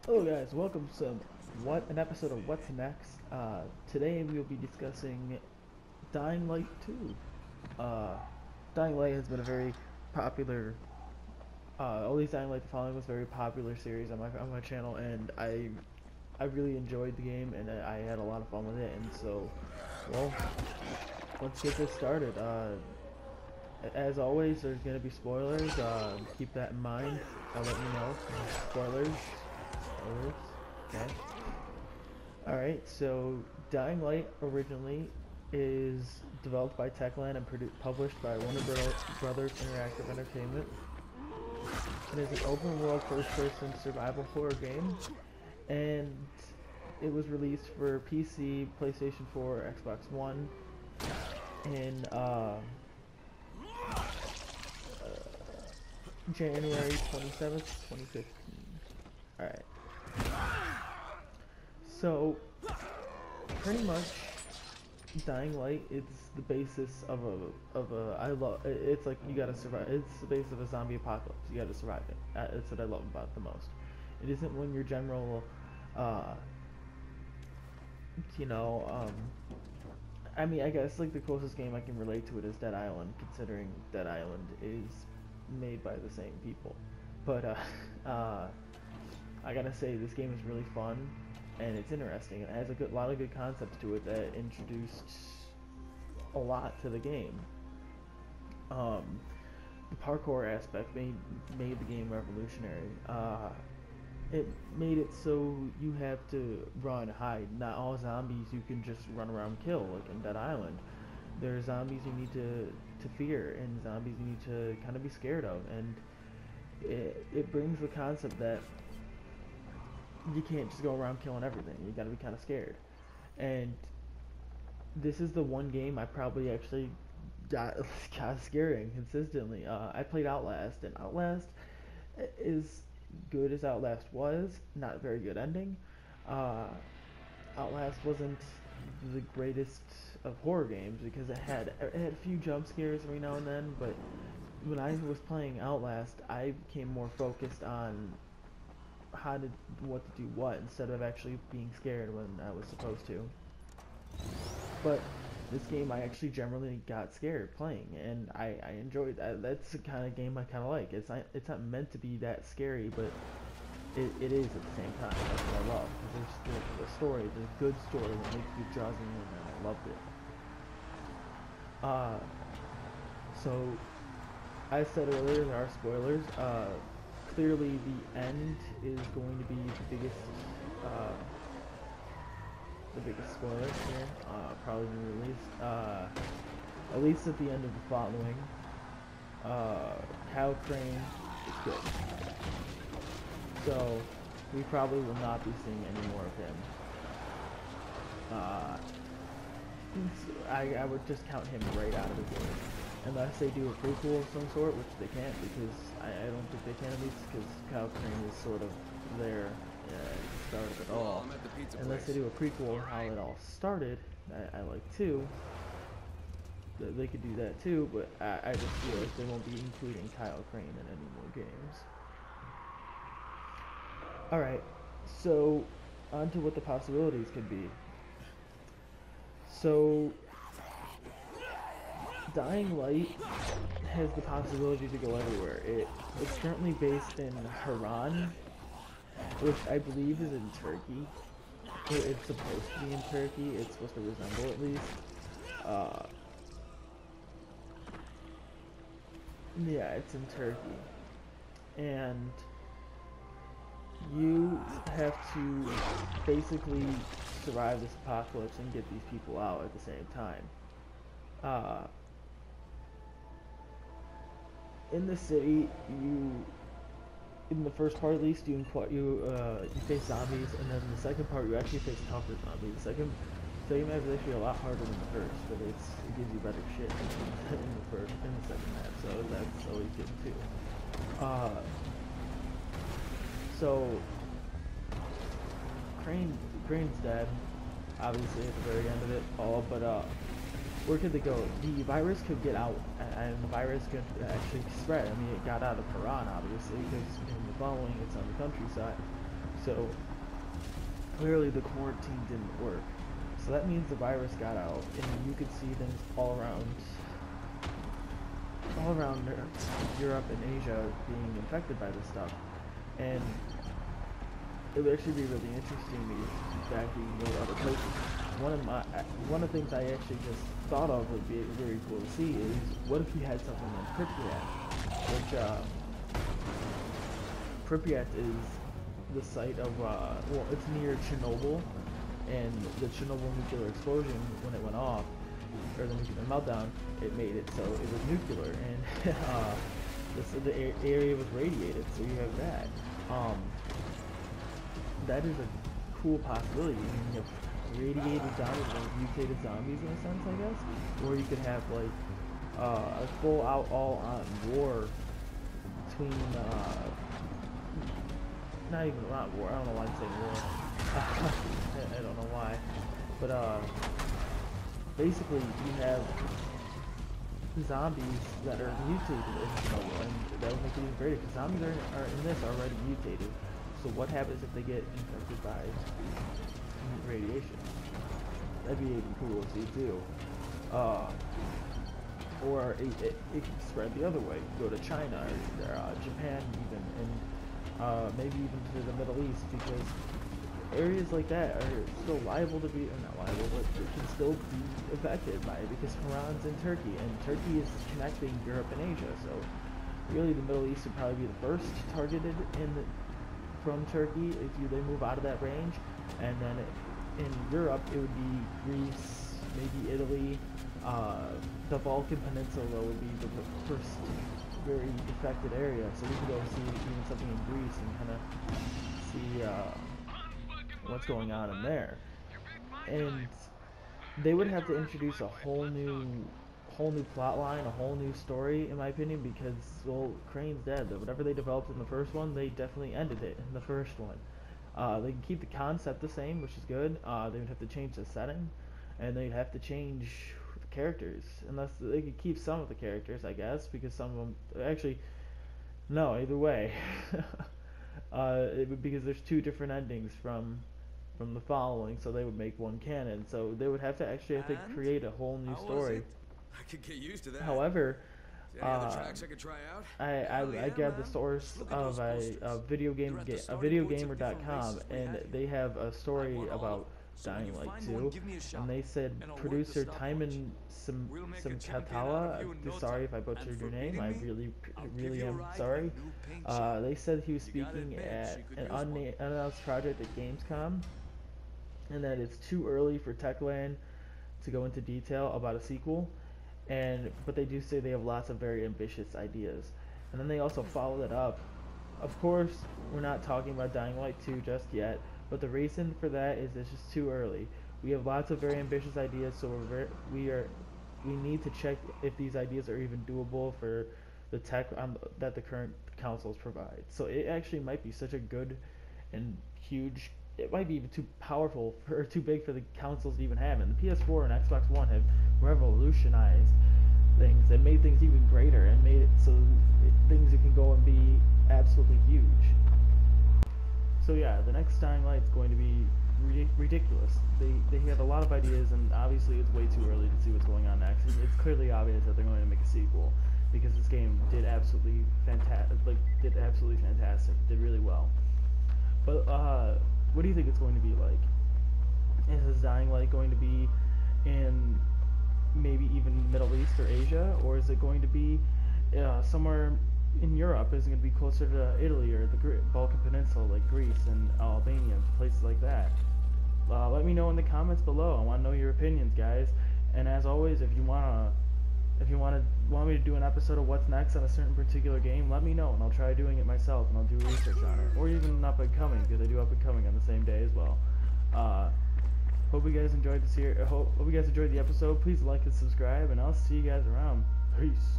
Hello guys, welcome to an episode of What's Next. Today we will be discussing Dying Light 2. Uh, Dying Light has been a very popular, at least Dying Light the Following was a very popular series on my channel, and I really enjoyed the game, and I had a lot of fun with it, and so, well, let's get this started. As always, there's going to be spoilers, keep that in mind. I'll let you know. Spoilers. Spoilers. Okay. Alright, so Dying Light originally is developed by Techland and published by Warner Brothers Interactive Entertainment. It is an open world first person survival horror game, and it was released for PC, PlayStation 4, Xbox One in January 27th, 2015. Alright. So, pretty much, Dying Light is the basis of it's like you gotta survive. It's the basis of a zombie apocalypse. You gotta survive it. That's what I love about it the most. It isn't when your general, you know, I mean, I guess like the closest game I can relate to it is Dead Island, considering Dead Island is made by the same people. But I gotta say this game is really fun and it's interesting. It has a lot of good concepts to it that introduced a lot to the game. The parkour aspect made the game revolutionary. It made it so you have to run, hide. Not all zombies you can just run around and kill, like in Dead Island. There are zombies you need to fear, and zombies you need to kind of be scared of, and it brings the concept that you can't just go around killing everything. You gotta be kind of scared. And this is the one game I probably actually got scaring consistently. I played Outlast, and Outlast is good as Outlast was. Not a very good ending. Outlast wasn't the greatest of horror games because it had a few jump scares every now and then, but when I was playing Outlast, I became more focused on what to do what instead of actually being scared when I was supposed to. But this game I actually generally got scared playing, and I enjoyed that. That's the kind of game I kind of like. It's not meant to be that scary, but it is at the same time. That's what I love. There's the story, the good story that makes you draws me in, and I loved it. So I said earlier there are spoilers. Clearly the end is going to be the biggest spoiler here, probably in the release. At least at the end of the following, Kyle Crane is good. So we probably will not be seeing any more of him. I would just count him right out of the game. Unless they do a prequel of some sort, which they can't, because I don't think they can, at least because Kyle Crane is sort of there at the start of it all. Unless they do a prequel of how it all started, I like too. They could do that too, but I just feel like they won't be including Kyle Crane in any more games. Alright, so on to what the possibilities could be. So Dying Light has the possibility to go everywhere. It's currently based in Haran, which I believe is in Turkey. It's supposed to be in Turkey. It's supposed to resemble at least. Yeah, it's in Turkey. And you have to basically survive this apocalypse and get these people out at the same time. In the city, in the first part at least, you face zombies, and then the second part you actually face tougher zombies. The second map is actually a lot harder than the first, but it gives you better shit in the second map, so that's always good too. So Crane's dead, obviously at the very end of it all, but where could they go? The virus could get out, and the virus could actually spread. I mean, it got out of Haran, obviously, because in the following, it's on the countryside. So clearly the quarantine didn't work. So that means the virus got out, and you could see things all around Europe and Asia being infected by this stuff. And it would actually be really interesting to back even go to other places. One of the things I actually just thought of would be very cool to see is what if you had something like Pripyat, which Pripyat is the site of well, it's near Chernobyl, and the Chernobyl nuclear explosion, when it went off, or the nuclear meltdown, it made it so it was nuclear, and the area was radiated. So you have that. That is a cool possibility. You have radiated zombies, or mutated zombies in a sense, I guess, or you could have like a full out all-on war between not even not war. I don't know why I'm saying war. I don't know why, but basically you have zombies that are mutated in Chernobyl, and that would make it even greater because zombies are in this already mutated. So what happens if they get infected by radiation? That'd be even cool to see too. Or it can spread the other way. Go to China or Japan even, and maybe even to the Middle East, because areas like that are still liable to be, or not liable, but it can still be affected by it because Iran's in Turkey, and Turkey is connecting Europe and Asia. So really the Middle East would probably be the first targeted from Turkey if they move out of that range, and then in Europe it would be Greece, maybe Italy, the Balkan Peninsula would be the first very affected area. So we could go see even something in Greece and kind of see what's going on in there. And they would have to introduce a whole new plot line, a whole new story, in my opinion, because, well, Crane's dead. Whatever they developed in the first one, they definitely ended it in the first one. They can keep the concept the same, which is good. They would have to change the setting, and they'd have to change the characters, unless they could keep some of the characters, I guess, because some of them, actually, no, either way. Because there's two different endings from the following, so they would make one canon. So they would have to create a whole new story. I could get used to that. However, tracks I could try out? I grabbed the source of a videogamer.com, and they have a story about Dying Light 2, and they said producer Timon Simkatala, sorry if I butchered your name, I really am sorry. They said he was speaking at an unannounced project at Gamescom, and that it's too early for Techland to go into detail about a sequel, but they do say they have lots of very ambitious ideas. And then they also follow that up. Of course, we're not talking about Dying Light 2 just yet, but the reason for that is it's just too early. We have lots of very ambitious ideas, so we need to check if these ideas are even doable for the tech that the current consoles provide. So it actually might be such a good and huge, it might be even too powerful or too big for the consoles to even have. And the PS4 and Xbox One have revolutionized things and made things even greater, and made it so things can go and be absolutely huge. So yeah, the next Dying Light is going to be ridiculous. They have a lot of ideas, and obviously it's way too early to see what's going on next. It's clearly obvious that they're going to make a sequel, because this game did absolutely fantastic. Did really well. But what do you think it's going to be like? Is this Dying Light going to be in maybe even Middle East or Asia, or is it going to be somewhere in Europe? Is it going to be closer to Italy or the Balkan Peninsula, like Greece and Albania, places like that? Let me know in the comments below. I want to know your opinions, guys. And as always, if you want me to do an episode of what's next on a certain particular game, let me know, and I'll try doing it myself, and I'll do research on it, or even up and coming, because I do up and coming on the same day as well. Hope you guys enjoyed this here. Hope you guys enjoyed the episode. Please like and subscribe, and I'll see you guys around. Peace.